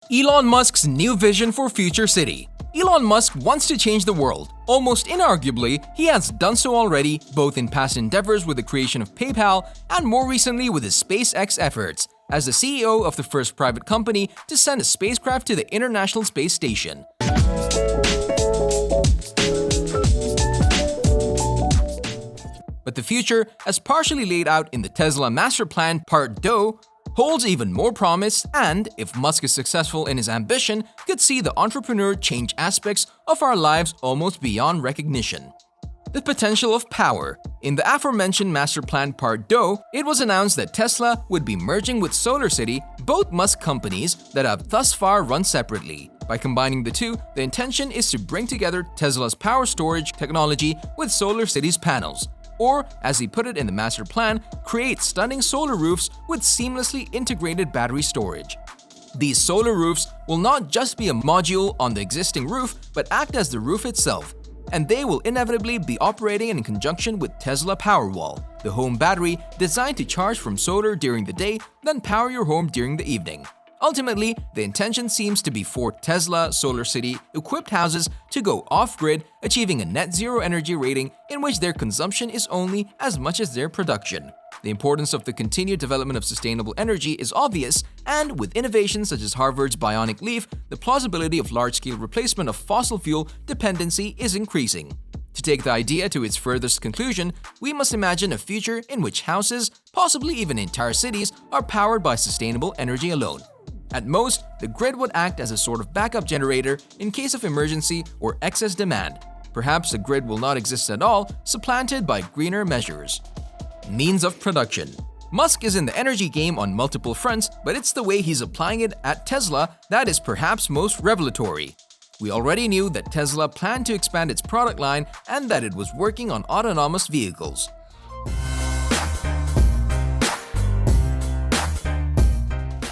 Elon Musk's new vision for future city. Elon Musk wants to change the world. Almost inarguably, he has done so already, both in past endeavors with the creation of PayPal and more recently with his SpaceX efforts, as the CEO of the first private company to send a spacecraft to the International Space Station. But the future, as partially laid out in the Tesla Master Plan Part Deux, holds even more promise and, if Musk is successful in his ambition, could see the entrepreneur change aspects of our lives almost beyond recognition. The potential of power. In the aforementioned Master Plan Part Deux, it was announced that Tesla would be merging with SolarCity, both Musk companies that have thus far run separately. By combining the two, the intention is to bring together Tesla's power storage technology with SolarCity's panels, or, as he put it in the master plan, create stunning solar roofs with seamlessly integrated battery storage. These solar roofs will not just be a module on the existing roof, but act as the roof itself, and they will inevitably be operating in conjunction with Tesla Powerwall, the home battery designed to charge from solar during the day, then power your home during the evening. Ultimately, the intention seems to be for Tesla SolarCity equipped houses to go off-grid, achieving a net zero energy rating in which their consumption is only as much as their production. The importance of the continued development of sustainable energy is obvious, and with innovations such as Harvard's bionic leaf, the plausibility of large-scale replacement of fossil fuel dependency is increasing. To take the idea to its furthest conclusion, we must imagine a future in which houses, possibly even entire cities, are powered by sustainable energy alone. At most, the grid would act as a sort of backup generator in case of emergency or excess demand. Perhaps the grid will not exist at all, supplanted by greener measures. Means of production. Musk is in the energy game on multiple fronts, but it's the way he's applying it at Tesla that is perhaps most revelatory. We already knew that Tesla planned to expand its product line and that it was working on autonomous vehicles.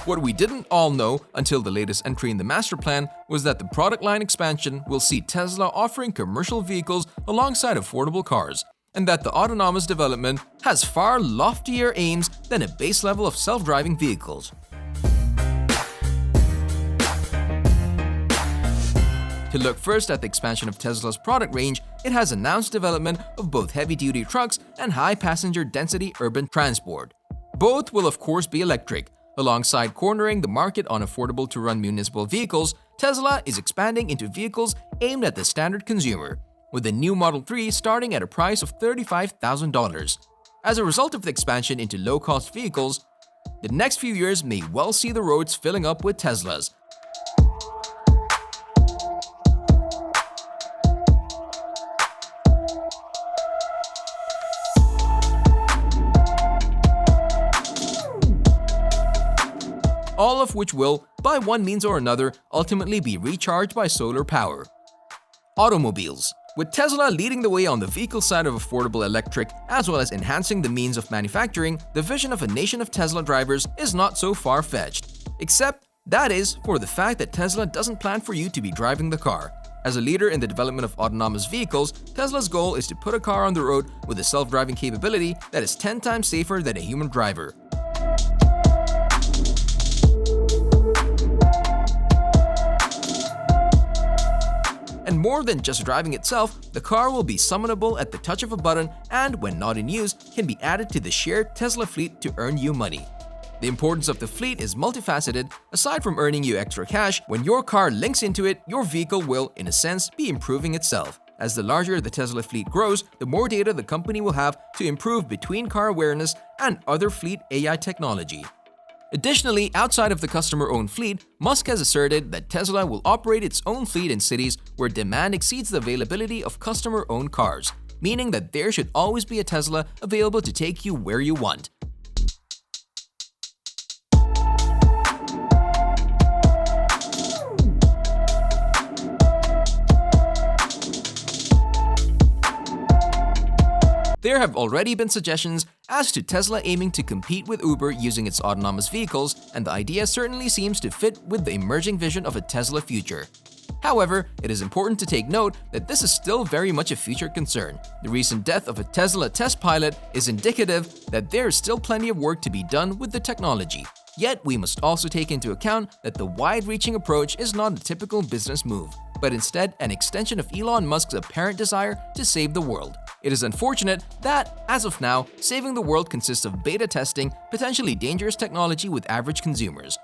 What we didn't all know until the latest entry in the master plan was that the product line expansion will see Tesla offering commercial vehicles alongside affordable cars, and that the autonomous development has far loftier aims than a base level of self-driving vehicles. To look first at the expansion of Tesla's product range, it has announced development of both heavy-duty trucks and high passenger density urban transport. Both will of course be electric. Alongside cornering the market on affordable-to-run municipal vehicles, Tesla is expanding into vehicles aimed at the standard consumer, with the new Model 3 starting at a price of $35,000. As a result of the expansion into low-cost vehicles, the next few years may well see the roads filling up with Teslas. All of which will, by one means or another, ultimately be recharged by solar power. Automobiles. With Tesla leading the way on the vehicle side of affordable electric, as well as enhancing the means of manufacturing, the vision of a nation of Tesla drivers is not so far-fetched. Except, that is, for the fact that Tesla doesn't plan for you to be driving the car. As a leader in the development of autonomous vehicles, Tesla's goal is to put a car on the road with a self-driving capability that is 10 times safer than a human driver. And more than just driving itself, the car will be summonable at the touch of a button and, when not in use, can be added to the shared Tesla fleet to earn you money. The importance of the fleet is multifaceted. Aside from earning you extra cash, when your car links into it, your vehicle will, in a sense, be improving itself. As the larger the Tesla fleet grows, the more data the company will have to improve between-car awareness and other fleet AI technology. Additionally, outside of the customer-owned fleet, Musk has asserted that Tesla will operate its own fleet in cities where demand exceeds the availability of customer-owned cars, meaning that there should always be a Tesla available to take you where you want. There have already been suggestions as to Tesla aiming to compete with Uber using its autonomous vehicles, and the idea certainly seems to fit with the emerging vision of a Tesla future. However, it is important to take note that this is still very much a future concern. The recent death of a Tesla test pilot is indicative that there is still plenty of work to be done with the technology. Yet, we must also take into account that the wide-reaching approach is not a typical business move, but instead an extension of Elon Musk's apparent desire to save the world. It is unfortunate that, as of now, saving the world consists of beta testing potentially dangerous technology with average consumers.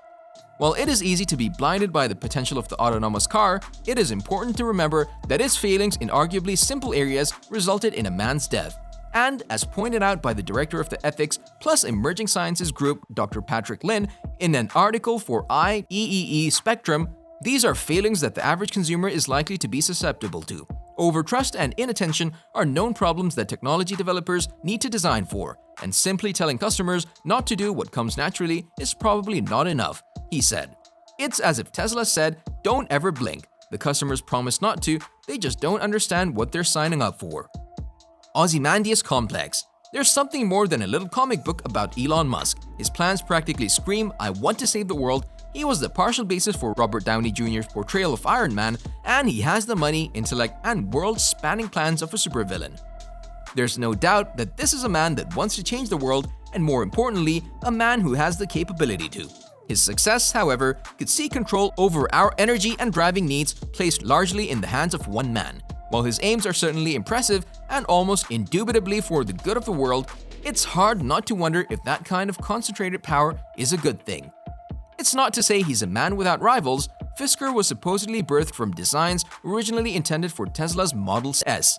While it is easy to be blinded by the potential of the autonomous car, it is important to remember that its failings in arguably simple areas resulted in a man's death. And, as pointed out by the director of the Ethics plus Emerging Sciences Group, Dr. Patrick Lin, in an article for IEEE Spectrum, these are failings that the average consumer is likely to be susceptible to. Overtrust and inattention are known problems that technology developers need to design for, and simply telling customers not to do what comes naturally is probably not enough, he said. It's as if Tesla said, "Don't ever blink." The customers promise not to, they just don't understand what they're signing up for. Ozymandias Complex. There's something more than a little comic book about Elon Musk. His plans practically scream, "I want to save the world." He was the partial basis for Robert Downey Jr.'s portrayal of Iron Man, and he has the money, intellect, and world-spanning plans of a supervillain. There's no doubt that this is a man that wants to change the world, and more importantly, a man who has the capability to. His success, however, could see control over our energy and driving needs placed largely in the hands of one man. While his aims are certainly impressive and almost indubitably for the good of the world, it's hard not to wonder if that kind of concentrated power is a good thing. It's not to say he's a man without rivals. Fisker was supposedly birthed from designs originally intended for Tesla's Model S.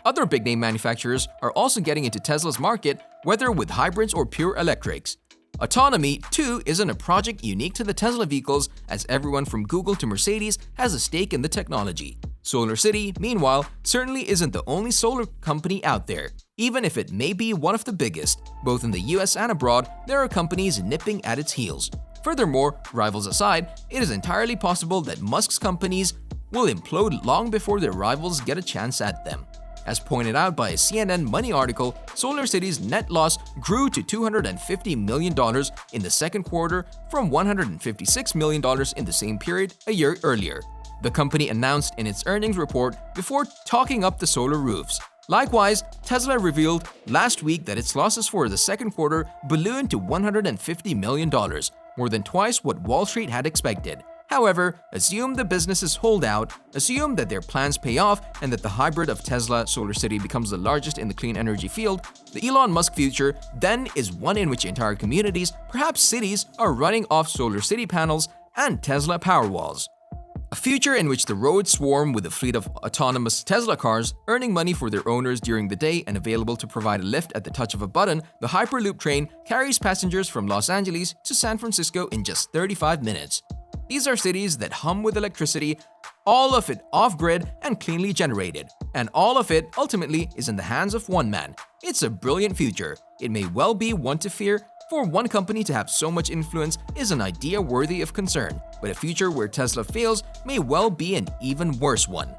Other big-name manufacturers are also getting into Tesla's market, whether with hybrids or pure electrics. Autonomy, too, isn't a project unique to the Tesla vehicles, as everyone from Google to Mercedes has a stake in the technology. SolarCity, meanwhile, certainly isn't the only solar company out there. Even if it may be one of the biggest, both in the US and abroad, there are companies nipping at its heels. Furthermore, rivals aside, it is entirely possible that Musk's companies will implode long before their rivals get a chance at them. As pointed out by a CNN Money article, SolarCity's net loss grew to $250 million in the second quarter from $156 million in the same period a year earlier. The company announced in its earnings report before talking up the solar roofs. Likewise, Tesla revealed last week that its losses for the second quarter ballooned to $150 million, more than twice what Wall Street had expected. However, assume the businesses hold out, assume that their plans pay off, and that the hybrid of Tesla SolarCity becomes the largest in the clean energy field, the Elon Musk future then is one in which entire communities, perhaps cities, are running off SolarCity panels and Tesla Powerwalls. A future in which the roads swarm with a fleet of autonomous Tesla cars, earning money for their owners during the day and available to provide a lift at the touch of a button. The Hyperloop train carries passengers from Los Angeles to San Francisco in just 35 minutes. These are cities that hum with electricity, all of it off-grid and cleanly generated. And all of it, ultimately, is in the hands of one man. It's a brilliant future. It may well be one to fear. For one company to have so much influence is an idea worthy of concern, but a future where Tesla fails may well be an even worse one.